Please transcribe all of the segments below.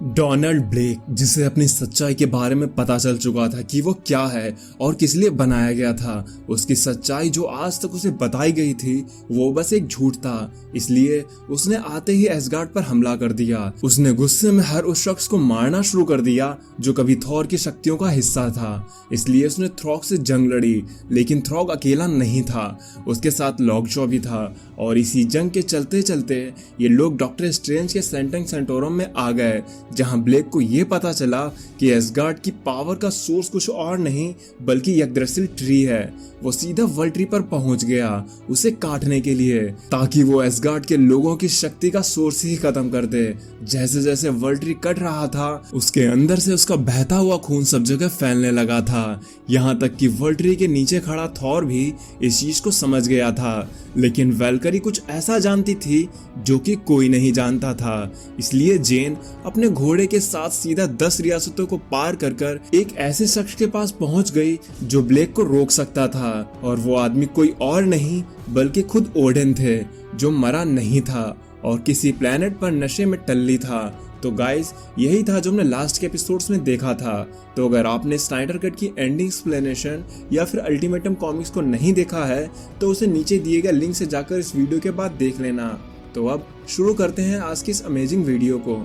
Donald black, जिसे अपनी सच्चाई के बारे में पता चल चुका था कि वो क्या है और किस लिए बनाया गया था, उसकी सच्चाई जो आज तक उसे बताई गई थी वो बस एक झूठ था। इसलिए उसने आते ही एसगार्ड पर हमला कर दिया। उसने गुस्से में हर उस शख्स को मारना शुरू कर दिया जो कभी थॉर की शक्तियों का हिस्सा था। इसलिए उसने थ्रॉग से जंग लड़ी, लेकिन थ्रॉग अकेला नहीं था, उसके साथ लॉकजॉ भी था। और इसी जंग के चलते चलते ये लोग डॉक्टर स्ट्रेंज के सेंटरिंग सेंटोरम में आ गए, जहां ब्लेक को यह पता चला कि एसगार्ड की पावर का सोर्स कुछ और नहीं बल्कि यग्द्रसिल ट्री है। वो सीधा वर्ल्ड ट्री पर पहुंच गया उसे काटने के लिए, ताकि वो एसगार्ड के लोगों की शक्ति का सोर्स ही खत्म कर दे। जैसे जैसे वर्ल्ड ट्री कट रहा था, उसके अंदर से उसका बहता हुआ खून सब जगह फैलने लगा था। यहाँ तक कि वर्ल्ड ट्री के नीचे खड़ा थॉर भी इस चीज को समझ गया था, लेकिन वैल्करी कुछ ऐसा जानती थी जो कि कोई नहीं जानता था। इसलिए जेन अपने घोड़े के साथ सीधा 10 रियासतों को पार कर एक ऐसे शख्स के पास पहुंच गई जो ब्लेक को रोक सकता था। और वो आदमी कोई और नहीं बल्कि खुद ओडेन थे, जो मरा नहीं था और किसी प्लेनेट पर नशे में टल्ली था। तो गाइस, यही था जो हमने लास्ट के एपिसोड्स में देखा था। तो अगर आपने स्नाइडर कट की एंडिंग एक्सप्लेनेशन या फिर अल्टीमेटम कॉमिक्स को नहीं देखा है तो उसे नीचे दिए गए लिंक से जाकर इस वीडियो के बाद देख लेना। तो अब शुरू करते हैं आज की इस अमेजिंग वीडियो को।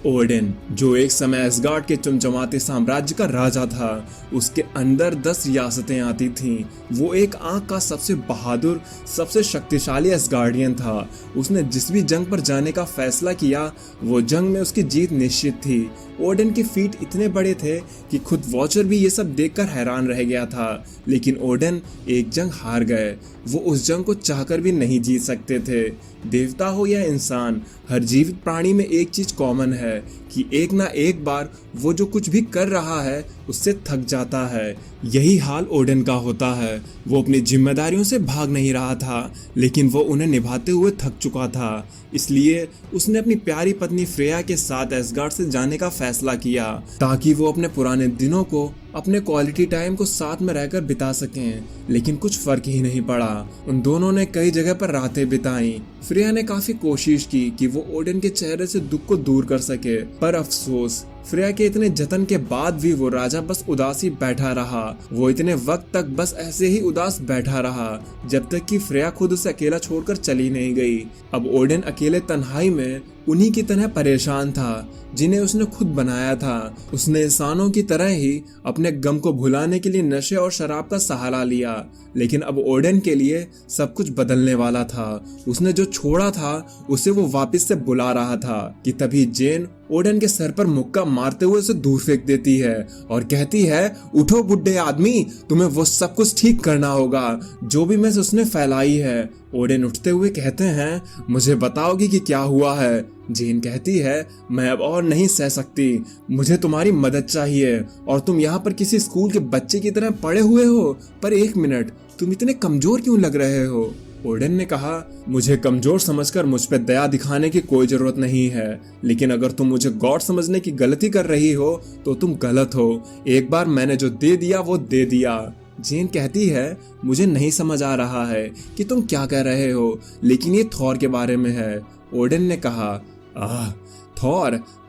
ओडेन, जो एक समय एसगार्ड के चमचमाते साम्राज्य का राजा था, उसके अंदर 10 रियासतें आती थीं। वो एक आंख का सबसे बहादुर, सबसे शक्तिशाली एसगार्डियन था। उसने जिस भी जंग पर जाने का फैसला किया, वो जंग में उसकी जीत निश्चित थी। ओडेन के फीट इतने बड़े थे कि खुद वॉचर भी ये सब देखकर हैरान रह गया था। लेकिन ओडेन एक जंग हार गए। वो उस जंग को चाहकर भी नहीं जीत सकते थे। देवता हो या इंसान, हर जीवित प्राणी में एक चीज कॉमन है कि एक ना एक बार वो जो कुछ भी कर रहा है उससे थक जाता है। यही हाल ओडेन का होता है। वो अपनी जिम्मेदारियों से भाग नहीं रहा था, लेकिन वो उन्हें निभाते हुए थक चुका था। इसलिए उसने अपनी प्यारी पत्नी फ्रेया के साथ एसगार्ड से जाने का फैसला किया, ताकि वो अपने पुराने दिनों को, अपने क्वालिटी टाइम को साथ में रहकर बिता सकें। लेकिन कुछ फर्क ही नहीं पड़ा। उन दोनों ने कई जगह पर रातें बिताई। फ्रेया ने काफी कोशिश की कि वो ओडेन के चेहरे से दुख को दूर कर सके, पर अफसोस, फ्रेया के इतने जतन के बाद भी वो राजा बस उदास ही बैठा रहा। वो इतने वक्त तक बस ऐसे ही उदास बैठा रहा, जब तक कि फ्रेया खुद उसे अकेला छोड़कर चली नहीं गई। अब ओडेन अकेले तन्हाई में उन्हीं की तरह परेशान था जिन्हें उसने खुद बनाया था। उसने इंसानों की तरह ही अपने गम को भुलाने के लिए नशे और शराब का सहारा लिया। लेकिन अब ओडेन के लिए सब कुछ बदलने वाला था। उसने जो छोड़ा था उसे वो वापस से बुला रहा था कि तभी जेन ओडेन के सर पर मुक्का मारते हुए उसे दूर फेंक देती है और कहती है, उठो बुड्ढे आदमी, तुम्हें वो सब कुछ ठीक करना होगा जो भी मैस उसने फैलाई है। ओडेन उठते हुए कहते हैं, मुझे बताओगी कि क्या हुआ है। जेन कहती है, मैं अब और नहीं सह सकती, मुझे तुम्हारी मदद चाहिए और तुम यहाँ पर किसी स्कूल के बच्चे की तरह पड़े हुए हो। पर एक मिनट, तुम इतने कमजोर क्यों लग रहे हो? ओडेन ने कहा, मुझे कमजोर समझकर मुझ पे दया दिखाने की कोई जरूरत नहीं है, लेकिन अगर तुम मुझे गॉड समझने की गलती कर रही हो तो तुम गलत हो। एक बार मैंने जो दे दिया वो दे दिया। जेन कहती है, मुझे नहीं समझ आ रहा है कि तुम क्या कह रहे हो, लेकिन ये थॉर के बारे में है। ओडेन ने कहा,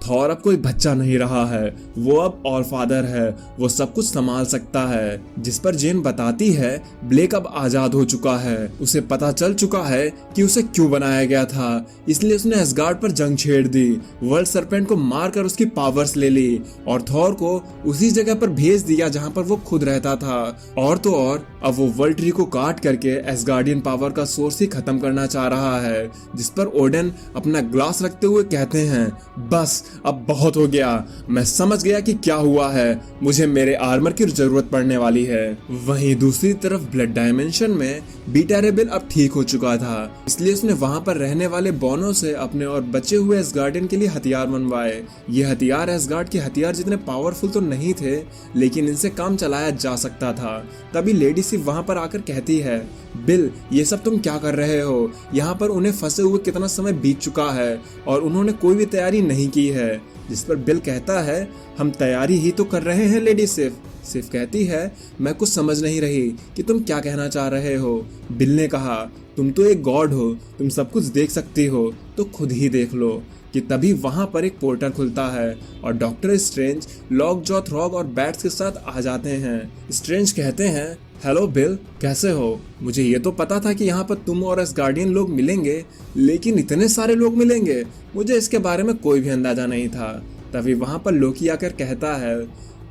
थॉर अब कोई बच्चा नहीं रहा है, वो अब ऑल फादर है, वो सब कुछ संभाल सकता है। जिस पर जेन बताती है, ब्लेक अब आजाद हो चुका है। उसे पता चल चुका है कि उसे क्यों बनाया गया था, इसलिए उसने एसगार्ड पर जंग छेड़ दी, वर्ल्ड सर्पेंट को मारकर उसकी पावर्स ले ली और थॉर को उसी जगह पर भेज दिया जहां पर वो खुद रहता था। और तो और, अब वो वर्ल्ड ट्री को काट करके एसगार्डियन पावर का सोर्स ही खत्म करना चाह रहा है। जिस पर ओडेन अपना ग्लास रखते हुए कहते हैं, बस अब बहुत हो गया, मैं समझ गया कि क्या हुआ है, मुझे मेरे आर्मर की जरूरत पड़ने वाली है। वहीं दूसरी तरफ ब्लड डायमेंशन में बीटा रेबेल अब ठीक हो चुका था, इसलिए उसने वहां पर रहने वाले बॉनो से अपने और बचे हुए एसगार्डियन के लिए हथियार बनवाए। ये हथियार एसगार्ड के हथियार जितने पावरफुल तो नहीं थे, लेकिन इनसे काम चलाया जा सकता था। तभी लेडी सिर्फ वहां पर आकर कहती है, बिल, ये सब तुम क्या कर रहे हो? यहाँ पर उन्हें फंसे हुए कितना समय बीत चुका है और उन्होंने कोई भी तैयारी नहीं की है। जिस पर बिल कहता है हम तैयारी ही तो कर रहे हैं लेडी सिफ। सिफ कहती है मैं कुछ समझ नहीं रही कि तुम क्या कहना चाह रहे हो। बिल ने कहा तुम तो एक गॉड हो, तुम सब कुछ देख सकती हो तो खुद ही देख लो। कि तभी वहां पर एक पोर्टल खुलता है और डॉक्टर स्ट्रेंज, लॉकजॉ, थ्रॉग और बैट्स के साथ आ जाते हैं। स्ट्रेंज कहते हैं हेलो बिल, कैसे हो? मुझे ये तो पता था कि यहाँ पर तुम और एसगार्डियन लोग मिलेंगे, लेकिन इतने सारे लोग मिलेंगे मुझे इसके बारे में कोई भी अंदाजा नहीं था। तभी वहां पर लोकी आकर कहता है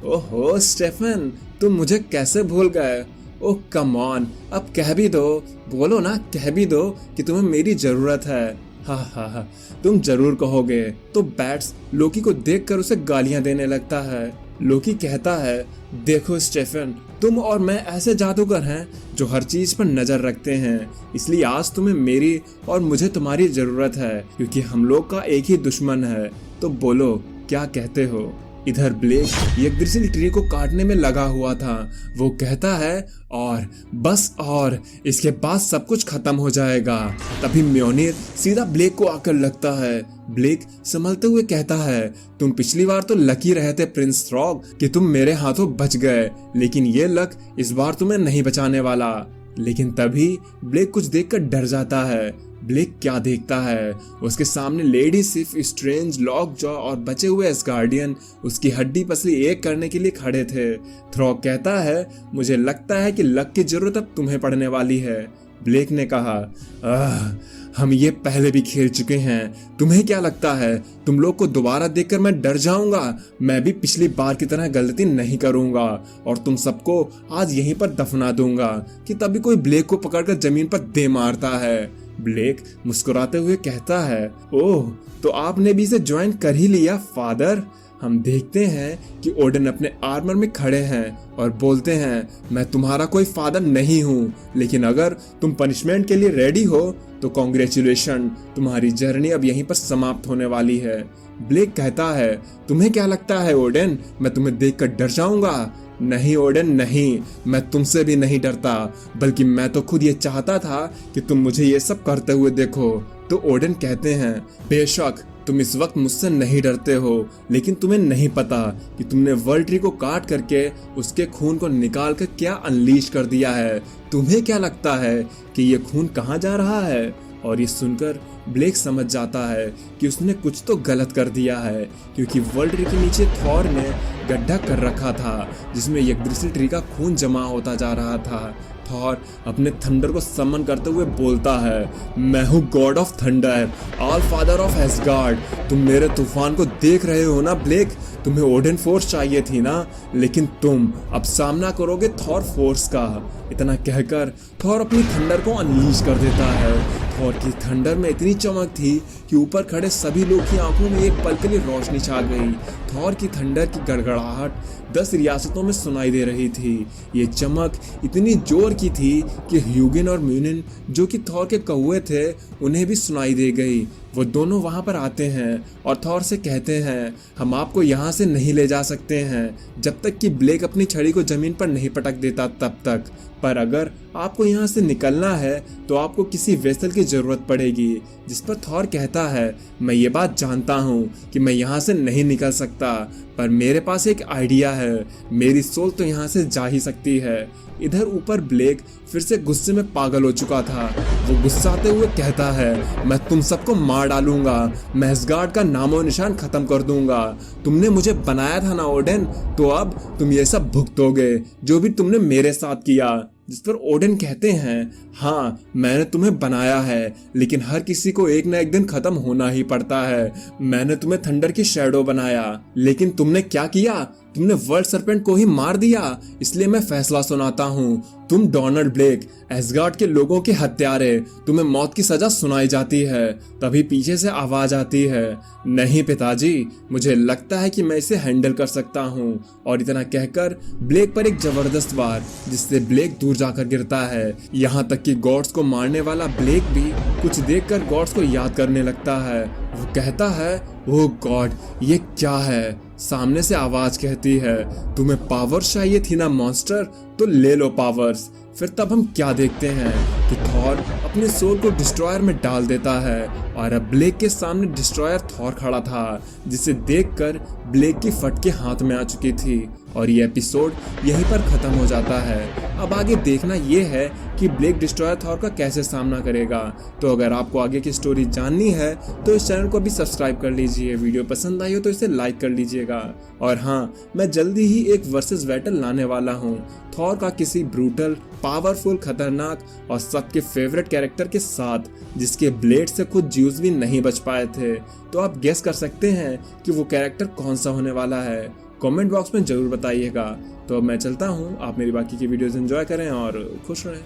ओहो स्टेफन, तुम मुझे कैसे भूल गए? ओह कम ऑन, अब कह भी दो, बोलो ना, कह भी दो कि तुम्हें मेरी जरूरत है। हा, तुम जरूर कहोगे। तो बैट्स लोकी को देखकर उसे गालियां देने लगता है। लोकी कहता है देखो स्टेफन, तुम और मैं ऐसे जादूगर हैं जो हर चीज पर नजर रखते हैं, इसलिए आज तुम्हें मेरी और मुझे तुम्हारी जरूरत है, क्योंकि हम लोग का एक ही दुश्मन है। तो बोलो क्या कहते हो? इधर ब्लेक यग्द्रिसिल ट्री को काटने में लगा हुआ था। वो कहता है और बस, और इसके बाद सब कुछ खत्म हो जाएगा। तभी म्योनिर सीधा ब्लेक को आकर लगता है। ब्लेक संभलते हुए कहता है तुम पिछली बार तो लकी रहे थे प्रिंस थ्रॉग कि तुम मेरे हाथों बच गए, लेकिन ये लक इस बार तुम्हें नहीं बचाने वाला। लेकिन तभी ब्लेक कुछ देखकर डर जाता है। ब्लेक क्या देखता है? उसके सामने लेडी सिफ, स्ट्रेंज, लॉकजॉ और बचे हुए एसगार्डियन उसकी हड्डी पसली एक करने के लिए खड़े थे। थ्रॉग कहता है मुझे लगता है कि लक की जरूरत अब तुम्हें पड़ने वाली है। ब्लेक ने कहा हम ये पहले भी खेल चुके हैं, तुम्हें क्या लगता है तुम लोग को दोबारा देखकर मैं डर जाऊंगा? मैं भी पिछली बार की तरह गलती नहीं करूंगा और तुम सबको आज यहीं पर दफना दूंगा। कि तभी कोई ब्लेक को पकड़कर जमीन पर दे मारता है। ब्लेक मुस्कुराते हुए कहता है ओह, तो आपने भी इसे ज्वाइन कर ही लिया फादर। हम देखते हैं कि ओडन अपने आर्मर में खड़े हैं और बोलते हैं मैं तुम्हारा कोई फादर नहीं हूँ, लेकिन अगर तुम पनिशमेंट के लिए रेडी हो तो कॉन्ग्रेचुलेशन, तुम्हारी जर्नी अब यहीं पर समाप्त होने वाली है। ब्लेक कहता है तुम्हें क्या लगता है ओडन, मैं तुम्हें देखकर डर जाऊंगा? नहीं ओडन नहीं, मैं तुमसे भी नहीं डरता, बल्कि मैं तो खुद ये चाहता था कि तुम मुझे ये सब करते हुए देखो। तो ओडन कहते हैं बेशक तुम इस वक्त मुझसे नहीं डरते हो, लेकिन तुम्हें नहीं पता कि तुमने वर्ल्ड ट्री को काट करके उसके खून को निकाल कर क्या अनलीश कर दिया है। तुम्हें क्या लगता है कि ये खून कहाँ जा रहा है? और ये सुनकर ब्लेक समझ जाता है कि उसने कुछ तो गलत कर दिया है, क्योंकि वर्ल्ड ट्री के नीचे थॉर ने गड्ढा कर रखा था जिसमें यग्द्रिसिल ट्री का खून जमा होता जा रहा था। थॉर अपने थंडर को समन करते हुए बोलता है मैं हूँ God of thunder, all father of ash gourd. तुम मेरे तूफान को देख रहे हो ना ब्लेक, तुम्हें ओडन फोर्स चाहिए थी ना, लेकिन तुम अब सामना करोगे थॉर फोर्स का। इतना कहकर थॉर अपनी थंडर को अनलीश कर देता है। थॉर की थंडर में इतनी चमक थी कि ऊपर खड़े सभी लोग की आंखों में एक पल के लिए रोशनी छा गई। थॉर की थंडर की गड़गड़ाहट 10 रियासतों में सुनाई दे रही थी। ये चमक इतनी जोर की थी कि ह्यूगिन और म्यूनिन जो कि थॉर के कौवे थे उन्हें भी सुनाई दे गई। वो दोनों वहां पर आते हैं और थॉर से कहते हैं हम आपको यहाँ से नहीं ले जा सकते हैं जब तक कि ब्लेक अपनी छड़ी को जमीन पर नहीं पटक देता तब तक, पर अगर आपको यहाँ से निकलना है तो आपको किसी वेसल की जरूरत पड़ेगी। जिस पर थॉर कहता है मैं ये बात जानता हूँ कि मैं यहाँ से नहीं निकल सकता, पर मेरे पास एक आइडिया है, मेरी सोल तो यहाँ से जा ही सकती है। इधर ऊपर ब्लेक फिर से गुस्से में पागल हो चुका था। वो गुस्साते हुए कहता है मैं तुम सबको मार डालूंगा, मैं एसगार्ड का नामो निशान खत्म कर दूंगा। तुमने मुझे बनाया था ना ओडन, तो अब तुम ये सब भुगतोगे जो भी तुमने मेरे साथ किया। जिस पर ओडन कहते हैं हाँ मैंने तुम्हें बनाया है, लेकिन हर किसी को एक ना एक दिन खत्म होना ही पड़ता है। मैंने तुम्हें थंडर की शैडो बनाया, लेकिन तुमने क्या किया? तुमने वर्ल्ड सरपेंट को ही मार दिया। इसलिए मैं फैसला सुनाता हूँ, तुम डोनाल्ड ब्लेक, एसगार्ड के लोगों के हत्यारे, तुम्हें मौत की सजा सुनाई जाती है। तभी पीछे से आवाज आती है नहीं पिताजी, मुझे लगता है कि मैं इसे हैंडल कर सकता हूँ। और इतना कहकर ब्लेक पर एक जबरदस्त वार जिससे ब्लेक दूर जाकर गिरता है। यहाँ तक कि गॉड्स को मारने वाला ब्लेक भी कुछ देखकर गॉड्स को याद करने लगता है। वो कहता है ओह गॉड ये क्या है? सामने से आवाज कहती है तुम्हें पावर चाहिए थी ना मॉन्स्टर, तो ले लो पावर्स। फिर तब हम क्या देखते हैं कि थॉर अपने सोल को डिस्ट्रॉयर में डाल देता है और अब ब्लेक के सामने डिस्ट्रॉयर थॉर खड़ा था, जिसे देखकर ब्लेक की फटके हाथ में आ चुकी थी और ये एपिसोड यहीं पर खत्म हो जाता है। अब आगे देखना ये है कि ब्लेक डिस्ट्रॉयर थॉर का कैसे सामना करेगा। तो अगर आपको आगे की स्टोरी जाननी है तो इस चैनल को भी सब्सक्राइब कर लीजिए, वीडियो पसंद आई हो तो इसे लाइक कर लीजिएगा। और हाँ, मैं जल्दी ही एक वर्सेस बैटल लाने वाला हूँ थॉर का किसी ब्रूटल, पावरफुल, खतरनाक और सबके फेवरेट कैरेक्टर के साथ, जिसके ब्लेड से खुद ज्यूस भी नहीं बच पाए थे। तो आप गेस कर सकते हैं कि वो कैरेक्टर कौन सा होने वाला है, कमेंट बॉक्स में जरूर बताइएगा। तो अब मैं चलता हूँ, आप मेरी बाकी की वीडियोस एंजॉय करें और खुश रहें।